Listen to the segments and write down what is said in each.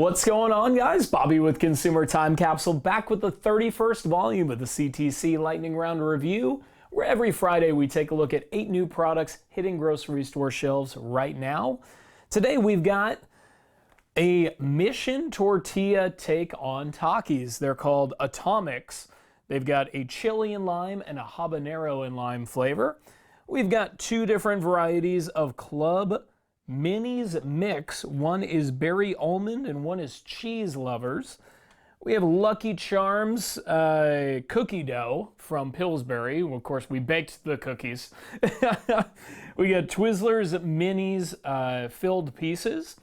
What's going on, guys? Bobby with Consumer Time Capsule, back with the 31st volume of the CTC Lightning Round Review, where every Friday we take a look at 8 new products hitting grocery store shelves right now. Today we've got a Mission Tortilla take on Takis. They're called Atomix. They've got a chili and lime and a habanero and lime flavor. We've got 2 different varieties of Club Minis Mix. One is berry almond and one is cheese lovers. We have Lucky Charms cookie dough from Pillsbury. Well, of course, we baked the cookies. We got Twizzlers minis filled pieces.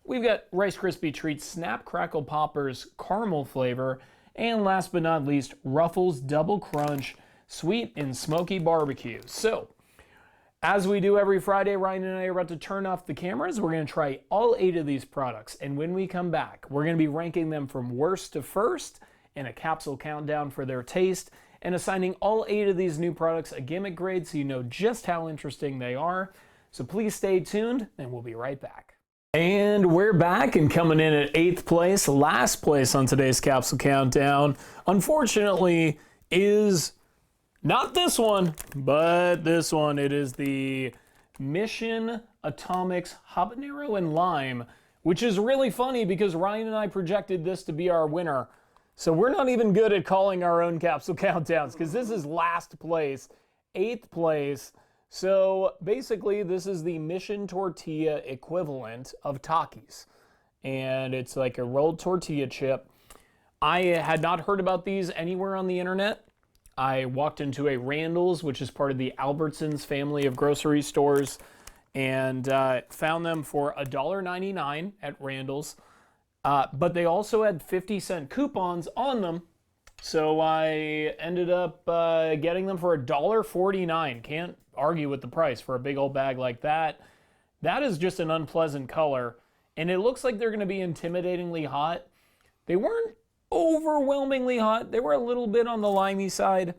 We've got Rice Krispie Treats Snap Crackle Poppers caramel flavor. And last but not least, Ruffles Double Crunch Sweet and Smoky Barbecue. So, as we do every Friday, Ryan and I are about to turn off the cameras. We're going to try all 8 of these products. And when we come back, we're going to be ranking them from worst to first in a capsule countdown for their taste and assigning all 8 of these new products a gimmick grade so you know just how interesting they are. So please stay tuned and we'll be right back. And we're back and coming in at 8th place, last place on today's capsule countdown, unfortunately, is not this one, but this one. It is the Mission Atomix Habanero and Lime, which is really funny because Ryan and I projected this to be our winner. So we're not even good at calling our own capsule countdowns because this is last place, 8th place. So basically this is the Mission Tortilla equivalent of Takis. And it's like a rolled tortilla chip. I had not heard about these anywhere on the internet. I walked into a Randalls, which is part of the Albertsons family of grocery stores, and found them for $1.99 at Randalls. But they also had 50-cent coupons on them, so I ended up getting them for $1.49. Can't argue with the price for a big old bag like that. That is just an unpleasant color, and it looks like they're going to be intimidatingly hot. They weren't overwhelmingly hot. They were a little bit on the limey side,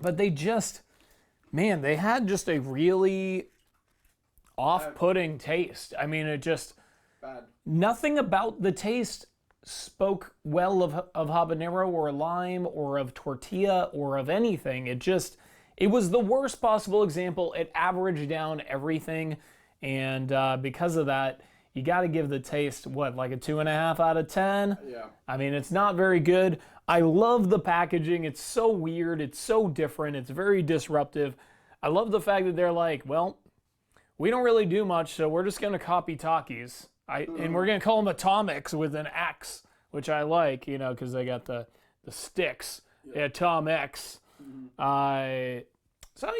but they just, man, they had just a really off-putting taste. I mean, it just, bad. Nothing about the taste spoke well of habanero or lime or of tortilla or of anything. It was the worst possible example. It averaged down everything, and because of that, you got to give the taste, what, like a 2.5 out of 10? Yeah. I mean, it's not very good. I love the packaging. It's so weird. It's so different. It's very disruptive. I love the fact that they're like, well, we don't really do much, so we're just going to copy Takis. And we're going to call them Atomix with an X, which I like, you know, because they got the sticks. Yeah. Atomix. Mm-hmm. So I'm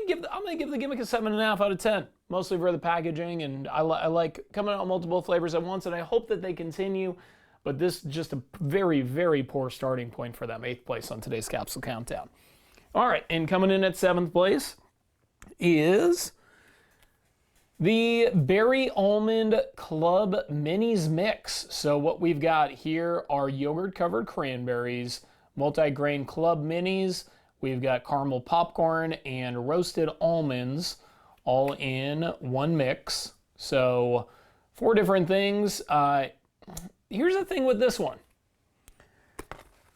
going to give the gimmick a 7.5 out of 10, mostly for the packaging, and I like coming out multiple flavors at once, and I hope that they continue, but this is just a very, very poor starting point for them. 8th place on today's capsule countdown. All right, and coming in at 7th place is the Berry Almond Club Minis Mix. So what we've got here are yogurt-covered cranberries, multi-grain Club Minis. We've got caramel popcorn and roasted almonds all in one mix. So 4 different things. Here's the thing with this one.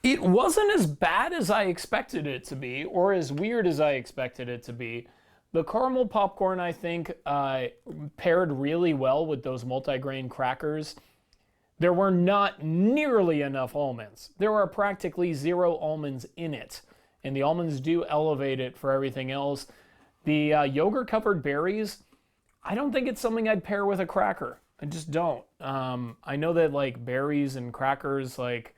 It wasn't as bad as I expected it to be, or as weird as I expected it to be. The caramel popcorn, I think, paired really well with those multigrain crackers. There were not nearly enough almonds. There are practically 0 almonds in it. And the almonds do elevate it for everything else. The yogurt-covered berries, I don't think it's something I'd pair with a cracker. I just don't. I know that like berries and crackers, like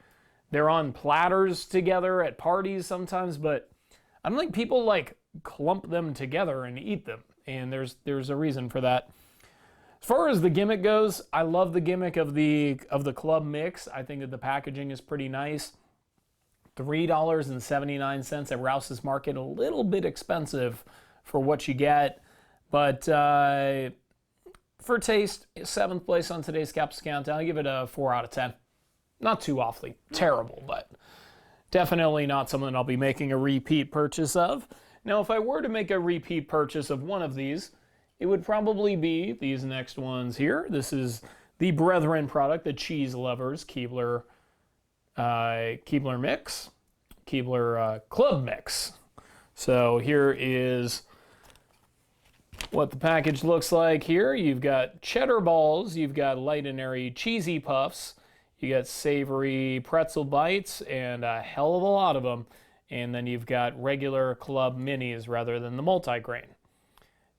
they're on platters together at parties sometimes, but I don't think people like clump them together and eat them. And there's a reason for that. As far as the gimmick goes, I love the gimmick of the Club Mix. I think that the packaging is pretty nice. $3.79 at Rouses Market, a little bit expensive for what you get, but for taste, 7th place on today's capsule countdown. I give it a 4 out of 10. Not too awfully terrible, but definitely not something I'll be making a repeat purchase of. Now, if I were to make a repeat purchase of one of these, it would probably be these next ones here. This is the Brethren product, the Cheese Lovers Keebler Mix, Keebler Club Mix. So here is what the package looks like here. You've got cheddar balls, you've got light and airy cheesy puffs, you got savory pretzel bites, and a hell of a lot of them. And then you've got regular club minis rather than the multigrain.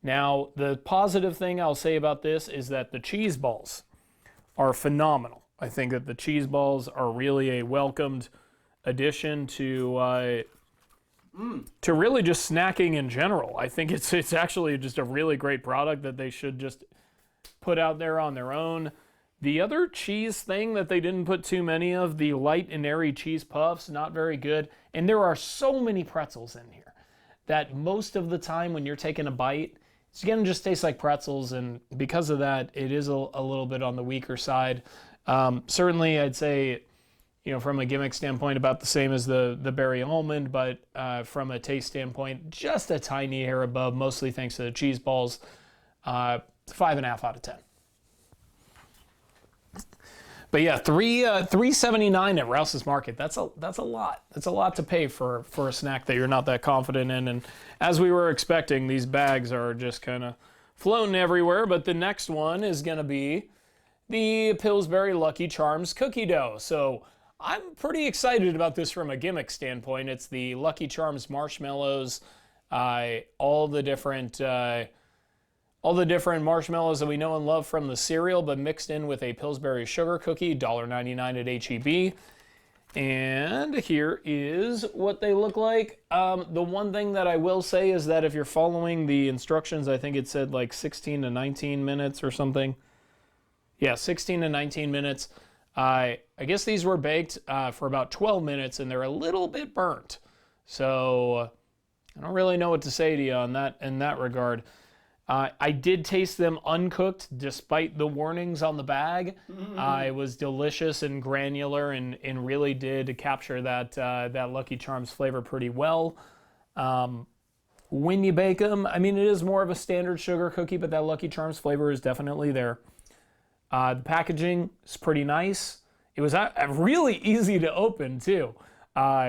Now, the positive thing I'll say about this is that the cheese balls are phenomenal. I think that the cheese balls are really a welcomed addition to really just snacking in general. I think it's actually just a really great product that they should just put out there on their own. The other cheese thing that they didn't put too many of, the light and airy cheese puffs, not very good. And there are so many pretzels in here that most of the time when you're taking a bite, it's going to just taste like pretzels, and because of that, it is a little bit on the weaker side. Certainly, I'd say, from a gimmick standpoint, about the same as the berry almond, but from a taste standpoint, just a tiny hair above, mostly thanks to the cheese balls. 5.5 out of 10. But yeah, $3.79 at Rouses Market. That's a lot. That's a lot to pay for a snack that you're not that confident in. And as we were expecting, these bags are just kind of floating everywhere. But the next one is going to be the Pillsbury Lucky Charms cookie dough. So I'm pretty excited about this from a gimmick standpoint. It's the Lucky Charms marshmallows, all the different marshmallows that we know and love from the cereal, but mixed in with a Pillsbury sugar cookie, $1.99 at H-E-B. And here is what they look like. The one thing that I will say is that if you're following the instructions, I think it said like 16 to 19 minutes or something. Yeah, 16 to 19 minutes. I guess these were baked for about 12 minutes, and they're a little bit burnt. So I don't really know what to say to you on that in that regard. I did taste them uncooked, despite the warnings on the bag. It was delicious and granular, and really did capture that Lucky Charms flavor pretty well. When you bake them, I mean, it is more of a standard sugar cookie, but that Lucky Charms flavor is definitely there. The packaging is pretty nice. It was really easy to open too,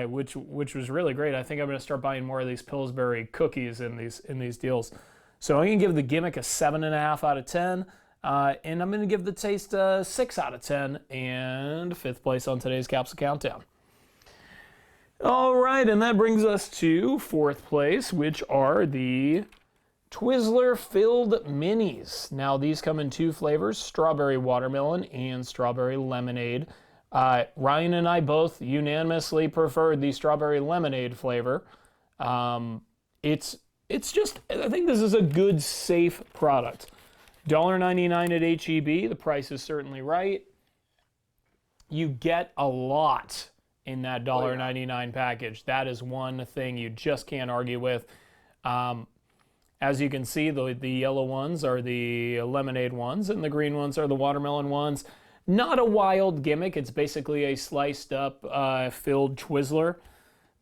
which was really great. I think I'm going to start buying more of these Pillsbury cookies in these deals. So I'm going to give the gimmick a 7.5 out of 10, and I'm going to give the taste a 6 out of 10, and 5th place on today's Capsule Countdown. All right, and that brings us to 4th place, which are the Twizzler filled minis. Now these come in 2 flavors, strawberry watermelon and strawberry lemonade. Ryan and I both unanimously preferred the strawberry lemonade flavor. It's just, I think this is a good, safe product. $1.99 at H-E-B, the price is certainly right. You get a lot in that $1.99 package. That is one thing you just can't argue with. As you can see, the yellow ones are the lemonade ones, and the green ones are the watermelon ones. Not a wild gimmick. It's basically a sliced up, filled Twizzler.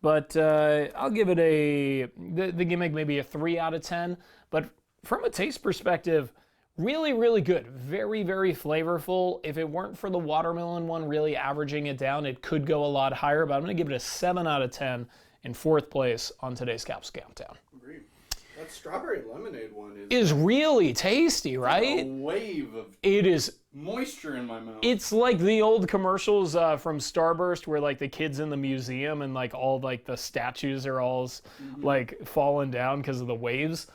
But I'll give it the gimmick maybe a 3 out of 10. But from a taste perspective, really, really good. Very, very flavorful. If it weren't for the watermelon one really averaging it down, it could go a lot higher. But I'm going to give it a 7 out of 10 in 4th place on today's Capsule Countdown. Agreed. That strawberry lemonade one is really tasty, right? A wave of moisture in my mouth. It's like the old commercials from Starburst where like the kids in the museum and like all like the statues are all like falling down because of the waves.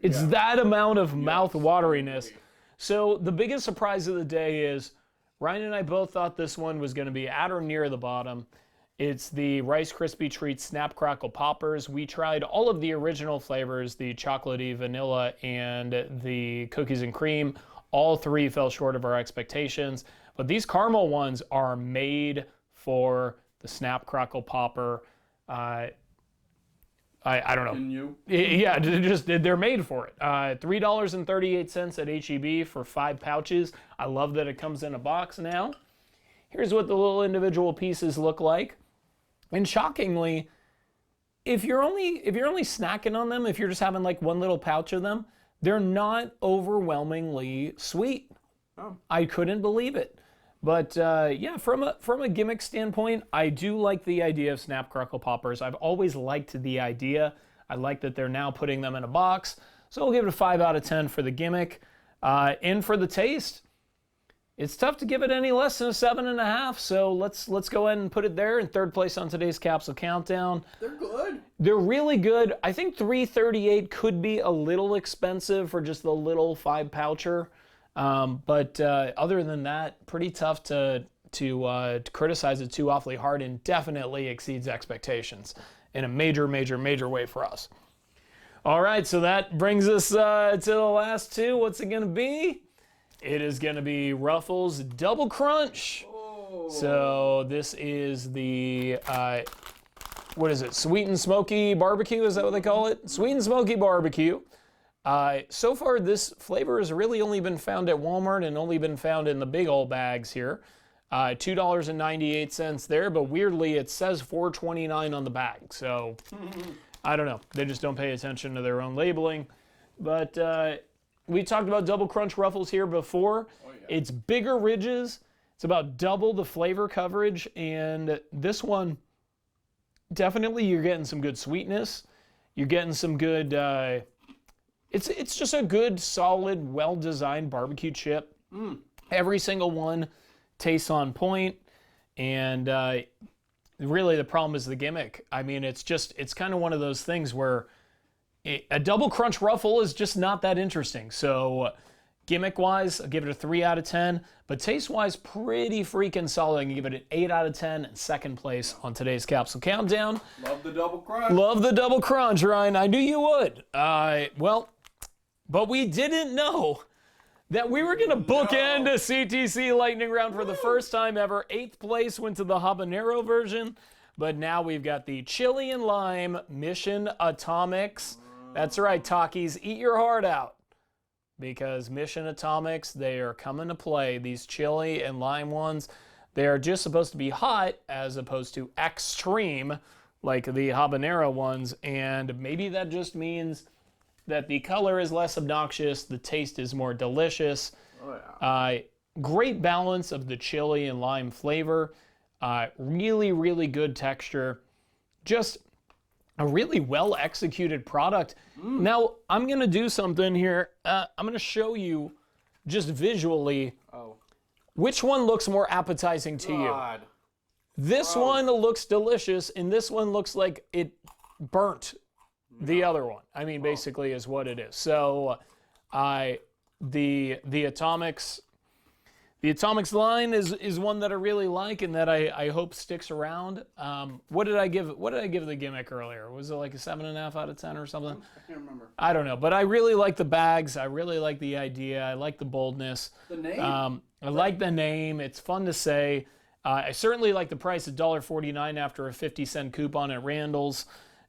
It's that amount of mouth wateriness. So the biggest surprise of the day is Ryan and I both thought this one was going to be at or near the bottom. It's the Rice Krispie Treats Snap Crackle Poppers. We tried all of the original flavors, the chocolatey, vanilla, and the cookies and cream. All 3 fell short of our expectations. But these caramel ones are made for the Snap Crackle Popper. I don't know. Can you? Yeah, they're made for it. $3.38 at H-E-B for 5 pouches. I love that it comes in a box now. Here's what the little individual pieces look like. And shockingly, if you're only snacking on them, if you're just having like one little pouch of them, they're not overwhelmingly sweet. Oh. I couldn't believe it. But yeah, from a gimmick standpoint, I do like the idea of Snap Crackle Poppers. I've always liked the idea. I like that they're now putting them in a box. So I'll give it a 5 out of 10 for the gimmick. And for the taste, it's tough to give it any less than a 7.5. So let's go ahead and put it there in third place on today's Capsule Countdown. They're good. They're really good. I think $3.38 could be a little expensive for just the little 5-poucher. But other than that, pretty tough to criticize it too awfully hard, and definitely exceeds expectations in a major way for us. All right, so that brings us to the last two. What's it gonna be? It is gonna be Ruffles Double Crunch. Oh. So this is the what is it? Sweet and Smoky Barbecue? Is that what they call it? Sweet and Smoky Barbecue. So far, this flavor has really only been found at Walmart and only been found in the big old bags here. $2.98 there, but weirdly, it says $4.29 on the bag. So, I don't know. They just don't pay attention to their own labeling. But we talked about Double Crunch Ruffles here before. Oh, yeah. It's bigger ridges. It's about double the flavor coverage. And this one, definitely you're getting some good sweetness. You're getting some good... It's just a good, solid, well-designed barbecue chip. Every single one tastes on point, and really the problem is the gimmick. I mean, it's kind of one of those things where a double crunch ruffle is just not that interesting. So gimmick-wise, I'll give it a 3 out of 10, but taste-wise, pretty freaking solid. I can give it an 8 out of 10 and second place on today's Capsule Countdown. Love the double crunch. Love the double crunch, Ryan. I knew you would. But we didn't know that we were going to bookend a CTC lightning round for the first time ever. 8th place went to the Habanero version, but now we've got the chili and lime Mission Atomix. That's right, Takis, eat your heart out, because Mission Atomix, they are coming to play. These chili and lime ones, they are just supposed to be hot as opposed to extreme like the Habanero ones, and maybe that just means that the color is less obnoxious, the taste is more delicious. Oh, yeah. Great balance of the chili and lime flavor. Really good texture. Just a really well executed product. Now, I'm gonna do something here. I'm gonna show you just visually which one looks more appetizing to you. This one looks delicious, and this one looks like it burnt the other one. I mean, basically is what it is. So, the Atomix line is one that I really like and that I hope sticks around. What did I give the gimmick earlier? Was it like a 7.5 out of 10 or something? I can't remember. I don't know, but I really like the bags. I really like the idea. I like the boldness. The name? I like the name. It's fun to say. I certainly like the price at $1.49 after a 50-cent coupon at Randalls.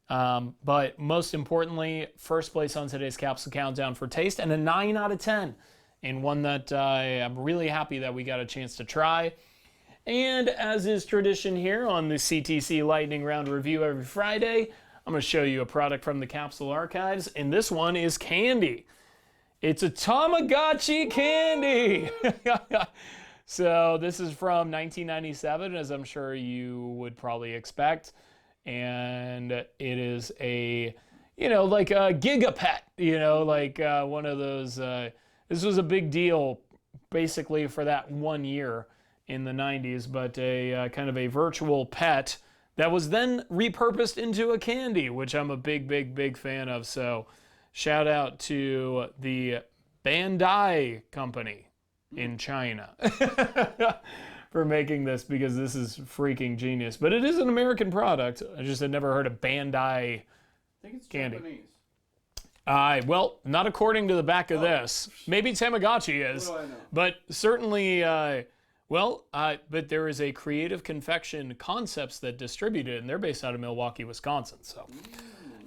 But most importantly, first place on today's Capsule Countdown for taste, and a 9 out of 10, and one that I'm really happy that we got a chance to try. And as is tradition here on the CTC Lightning Round review every Friday, I'm going to show you a product from the Capsule Archives, and this one is candy. It's a Tamagotchi candy! So this is from 1997, as I'm sure you would probably expect. And it is a, like a Gigapet, like one of those, this was a big deal basically for that 1 year in the 90s, but a kind of a virtual pet that was then repurposed into a candy, which I'm a big fan of. So shout out to the Bandai company in China for making this, because this is freaking genius. But it is an American product. I just had never heard of Bandai I think it's candy. Japanese. Well, not according to the back of this. Maybe Tamagotchi is. What do I know? But certainly, but there is a Creative Confection Concepts that distributed, and they're based out of Milwaukee, Wisconsin. So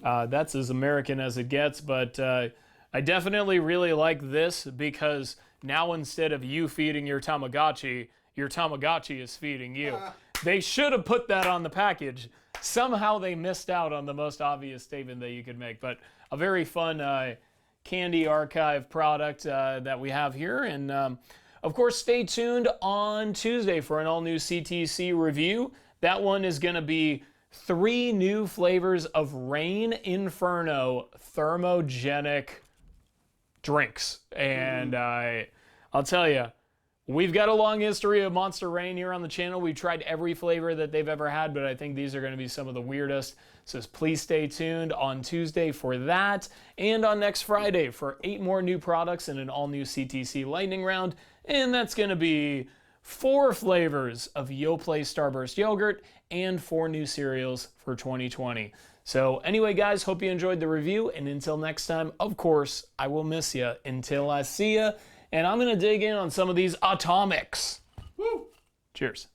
that's as American as it gets. But I definitely really like this, because now instead of you feeding your Tamagotchi is feeding you. They should have put that on the package. Somehow they missed out on the most obvious statement that you could make. But a very fun candy archive product that we have here. And Of course, stay tuned on Tuesday for an all-new CTC review. That one is going to be 3 new flavors of Rain Inferno thermogenic drinks. And I'll tell you, we've got a long history of Monster Rain here on the channel. We've tried every flavor that they've ever had, but I think these are going to be some of the weirdest. So please stay tuned on Tuesday for that, and on next Friday for 8 more new products in an all-new CTC lightning round. And that's going to be 4 flavors of Yoplait Starburst yogurt and 4 new cereals for 2020. So anyway, guys, hope you enjoyed the review. And until next time, of course, I will miss you until I see you. And I'm going to dig in on some of these Atomix. Woo! Cheers.